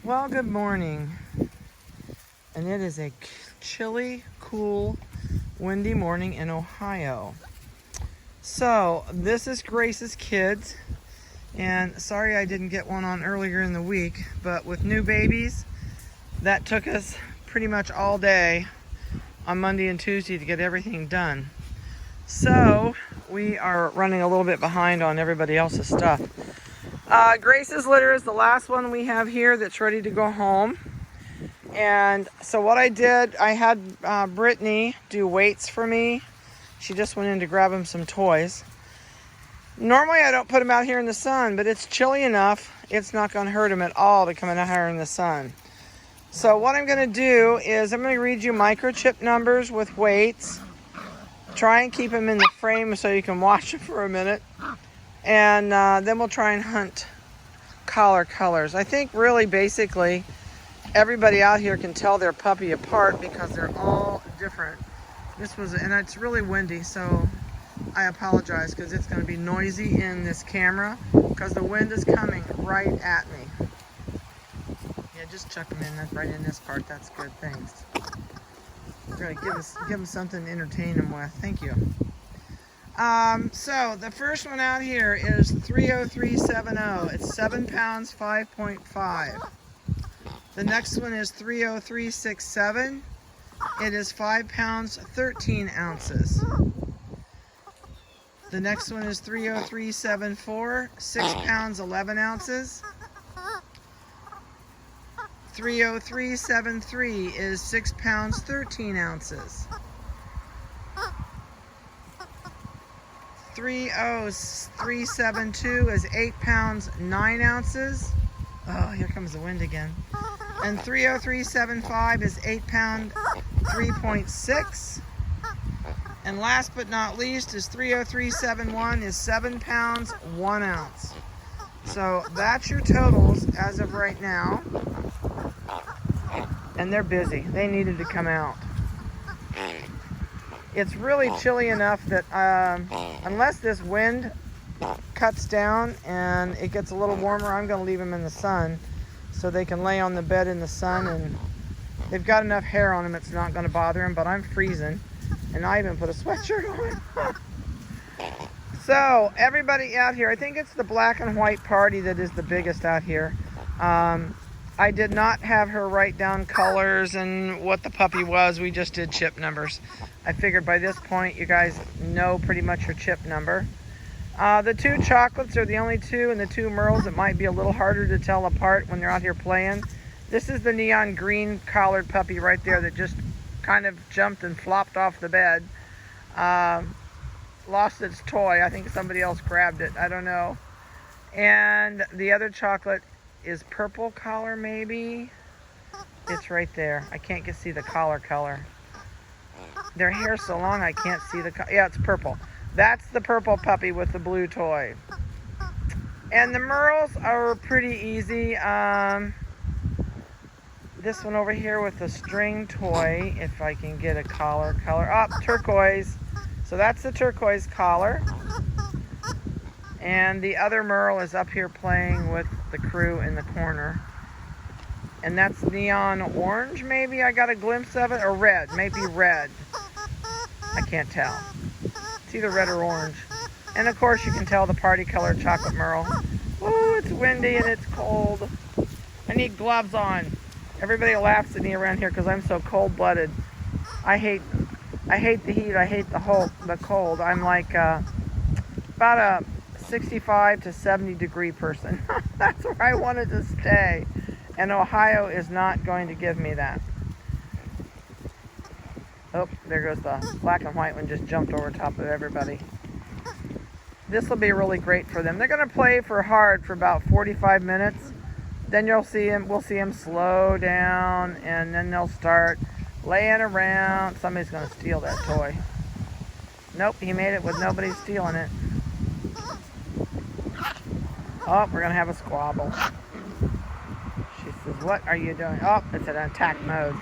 Well, good morning. And it is a chilly, cool, windy morning in Ohio. So, this is Grace's kids. And sorry I didn't get one on earlier in the week, but with new babies, that took us pretty much all day on Monday and Tuesday to get everything done. So, we are running a little bit behind on everybody else's stuff. Grace's litter is the last one we have here that's ready to go home. And so what I did, I had Brittany do weights for me. She just went in to grab him some toys. Normally I don't put him out here in the sun, but it's chilly enough, it's not going to hurt him at all to come out here in the sun. So what I'm going to do is I'm going to read you microchip numbers with weights. Try and keep them in the frame so you can watch them for a minute. And then we'll try and hunt collar colors. I think really basically everybody out here can tell their puppy apart because they're all different. And it's really windy, so I apologize because it's going to be noisy in this camera because the wind is coming right at me. Yeah, just chuck them in right in this part. That's good. Thanks. We're going to give them something to entertain them with. Thank you. So the first one out here is 30370. It's 7 pounds, 5.5. The next one is 30367. It is 5 pounds, 13 ounces. The next one is 30374, 6 pounds, 11 ounces. 30373 is 6 pounds, 13 ounces. 30372 is 8 pounds, 9 ounces. Oh, here comes the wind again. And 30375 is 8 pound, 3.6. And last but not least is 30371 is 7 pounds, 1 ounce. So that's your totals as of right now. And they're busy. They needed to come out. It's really chilly enough that unless this wind cuts down and it gets a little warmer, I'm going to leave them in the sun so they can lay on the bed in the sun, and they've got enough hair on them it's not going to bother them, but I'm freezing and I even put a sweatshirt on. So everybody out here, I think it's the black and white party that is the biggest out here. I did not have her write down colors and what the puppy was. We just did chip numbers. I figured by this point you guys know pretty much her chip number. The two chocolates are the only two, and the two merles that might be a little harder to tell apart when they're out here playing. This is the neon green collared puppy right there that just kind of jumped and flopped off the bed. Lost its toy. I think somebody else grabbed it. I don't know. And the other chocolate is purple collar, maybe. It's right there. I can't see the collar color. Their hair's so long I can't see the color. Yeah, it's purple. That's the purple puppy with the blue toy. And the merles are pretty easy. This one over here with the string toy, if I can get a collar color. Oh, turquoise. So that's the turquoise collar. And the other merle is up here playing with the crew in the corner. And that's neon orange, maybe. I got a glimpse of it. Or red. Maybe red. I can't tell. It's either red or orange. And of course you can tell the party color chocolate merle. Oh, it's windy and it's cold. I need gloves on. Everybody laughs at me around here because I'm so cold-blooded. I hate the heat. I hate the cold. I'm like about a 65 to 70 degree person. That's where I wanted to stay. And Ohio is not going to give me that. Oh, there goes the black and white one, just jumped over top of everybody. This will be really great for them. They're going to play for hard for about 45 minutes. Then we'll see them slow down, and then they'll start laying around. Somebody's going to steal that toy. Nope, he made it with nobody stealing it. Oh, we're going to have a squabble. She says, what are you doing? Oh, it's an attack mode.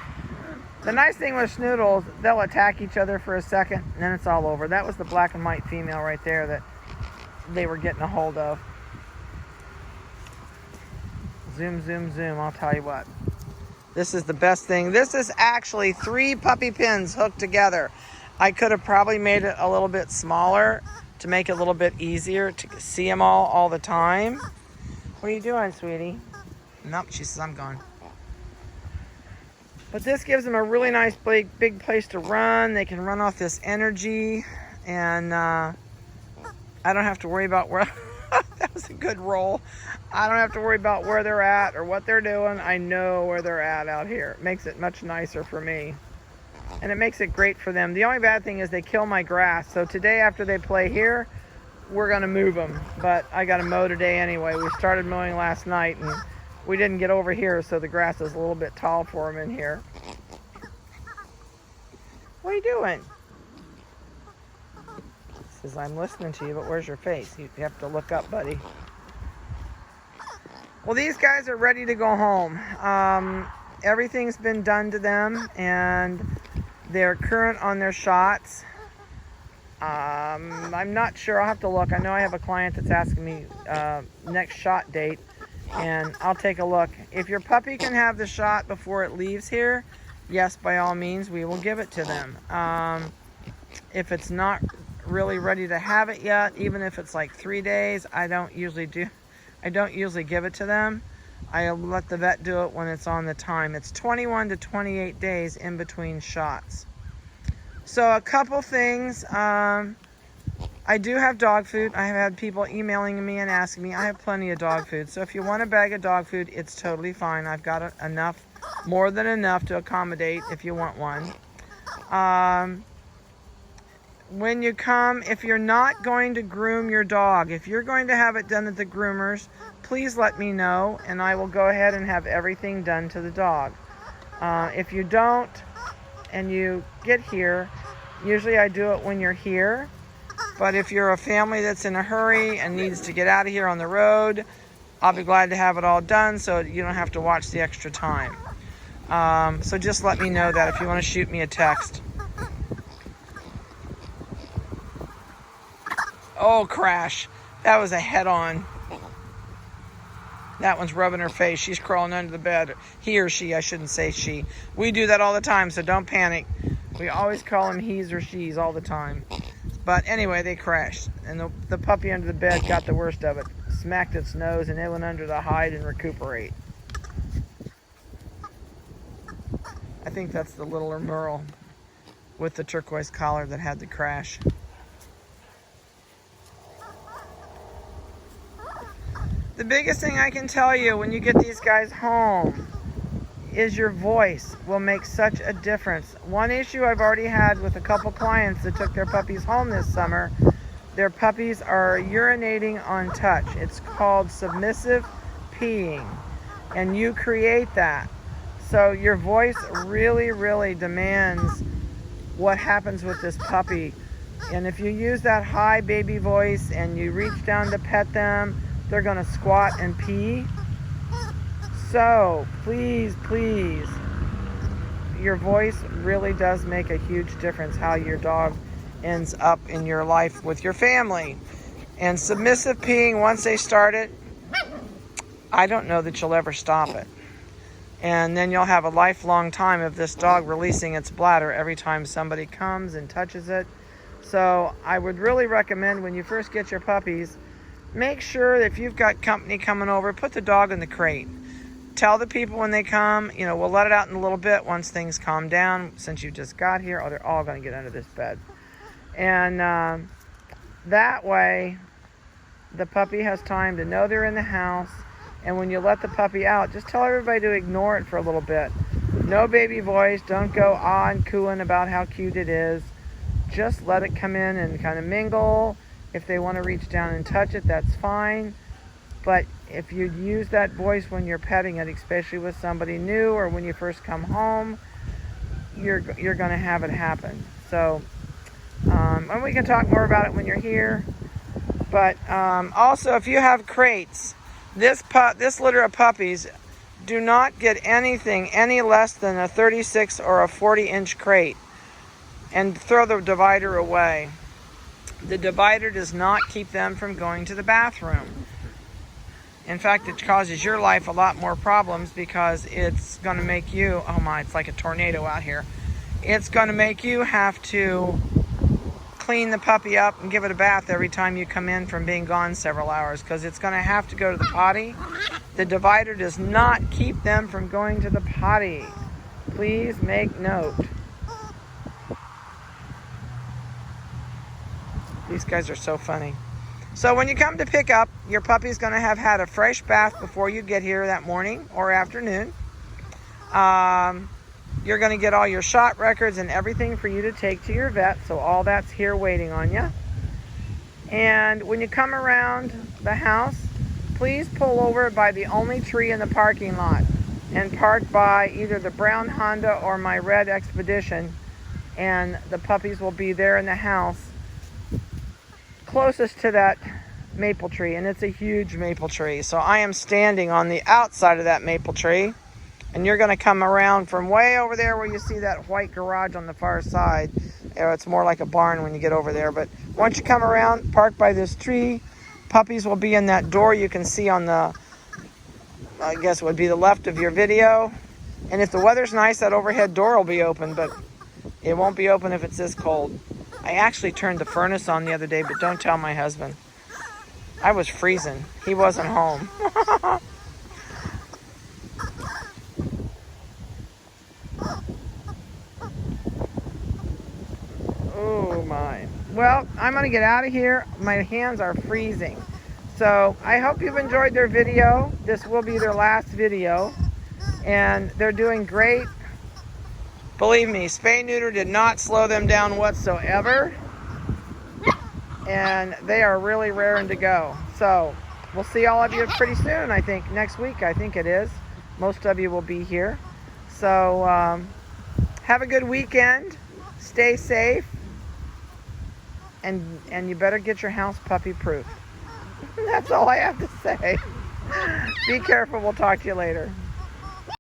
The nice thing with Snoodles, they'll attack each other for a second, and then it's all over. That was the black and white female right there that they were getting a hold of. Zoom, zoom, zoom. I'll tell you what. This is the best thing. This is actually 3 puppy pins hooked together. I could have probably made it a little bit smaller to make it a little bit easier to see them all the time. What are you doing, sweetie? Nope, she says I'm gone. But this gives them a really nice big place to run. They can run off this energy, and I don't have to worry about where that was a good roll. I don't have to worry about where they're at or what they're doing. I know where they're at out here. It makes it much nicer for me. And it makes it great for them. The only bad thing is they kill my grass. So today after they play here, we're gonna move them. But I gotta mow today anyway. We started mowing last night and we didn't get over here, so the grass is a little bit tall for them in here. What are you doing? He says, I'm listening to you, but where's your face? You have to look up, buddy. Well, these guys are ready to go home. Everything's been done to them, and they're current on their shots. I'm not sure. I'll have to look. I know I have a client that's asking me next shot date, and I'll take a look. If your puppy can have the shot before it leaves here, yes, by all means, we will give it to them. If it's not really ready to have it yet, even if it's like 3 days, I don't usually give it to them. I let the vet do it when it's on the time. It's 21 to 28 days in between shots. So a couple things. I do have dog food. I have had people emailing me and asking me. I have plenty of dog food. So if you want a bag of dog food, it's totally fine. I've got enough, more than enough to accommodate if you want one. When you come, if you're not going to groom your dog, if you're going to have it done at the groomers, please let me know and I will go ahead and have everything done to the dog. If you don't and you get here, usually I do it when you're here. But if you're a family that's in a hurry and needs to get out of here on the road, I'll be glad to have it all done so you don't have to watch the extra time. So just let me know that if you want to shoot me a text. Oh, crash. That was a head-on. That one's rubbing her face. She's crawling under the bed. He or she, I shouldn't say she. We do that all the time, so don't panic. We always call them he's or she's all the time. But anyway, they crashed. And the puppy under the bed got the worst of it. Smacked its nose and it went under to hide and recuperate. I think that's the littler Merle with the turquoise collar that had the crash. The biggest thing I can tell you when you get these guys home is your voice will make such a difference. One issue I've already had with a couple clients that took their puppies home this summer, their puppies are urinating on touch. It's called submissive peeing, and you create that. So your voice really, really demands what happens with this puppy. And if you use that high baby voice and you reach down to pet them, they're going to squat and pee. So please, please, your voice really does make a huge difference how your dog ends up in your life with your family. And submissive peeing, once they start it, I don't know that you'll ever stop it. And then you'll have a lifelong time of this dog releasing its bladder every time somebody comes and touches it. So I would really recommend when you first get your puppies, make sure that if you've got company coming over, put the dog in the crate. Tell the people when they come, we'll let it out in a little bit once things calm down. Since you just got here, they're all going to get under this bed. And that way, the puppy has time to know they're in the house. And when you let the puppy out, just tell everybody to ignore it for a little bit. No baby voice. Don't go ah and cooing about how cute it is. Just let it come in and kind of mingle. If they want to reach down and touch it, that's fine. But if you use that voice when you're petting it, especially with somebody new or when you first come home, you're going to have it happen. So, and we can talk more about it when you're here. But also, if you have crates, this litter of puppies do not get anything any less than a 36 or a 40-inch crate, and throw the divider away. The divider does not keep them from going to the bathroom. In fact, it causes your life a lot more problems because it's going to make you, oh my, it's like a tornado out here. It's going to make you have to clean the puppy up and give it a bath every time you come in from being gone several hours, because it's going to have to go to the potty. The divider does not keep them from going to the potty. Please make note. These guys are so funny. So when you come to pick up, your puppy's going to have had a fresh bath before you get here that morning or afternoon. You're going to get all your shot records and everything for you to take to your vet. So all that's here waiting on you. And when you come around the house, please pull over by the only tree in the parking lot and park by either the brown Honda or my red Expedition. And the puppies will be there in the house closest to that maple tree, and it's a huge maple tree. So I am standing on the outside of that maple tree, and you're going to come around from way over there where you see that white garage on the far side. It's more like a barn when you get over there, but once you come around, park by this tree. Puppies will be in that door you can see on the, I guess it would be the left of your video. And if the weather's nice, that overhead door will be open, but it won't be open if it's this cold. I actually turned the furnace on the other day, but don't tell my husband. I was freezing. He wasn't home. Oh my. Well, I'm going to get out of here. My hands are freezing. So I hope you've enjoyed their video. This will be their last video. And they're doing great. Believe me, spay-neuter did not slow them down whatsoever. And they are really raring to go. So we'll see all of you pretty soon, I think. Next week, I think it is. Most of you will be here. So have a good weekend. Stay safe. And you better get your house puppy-proof. That's all I have to say. Be careful. We'll talk to you later.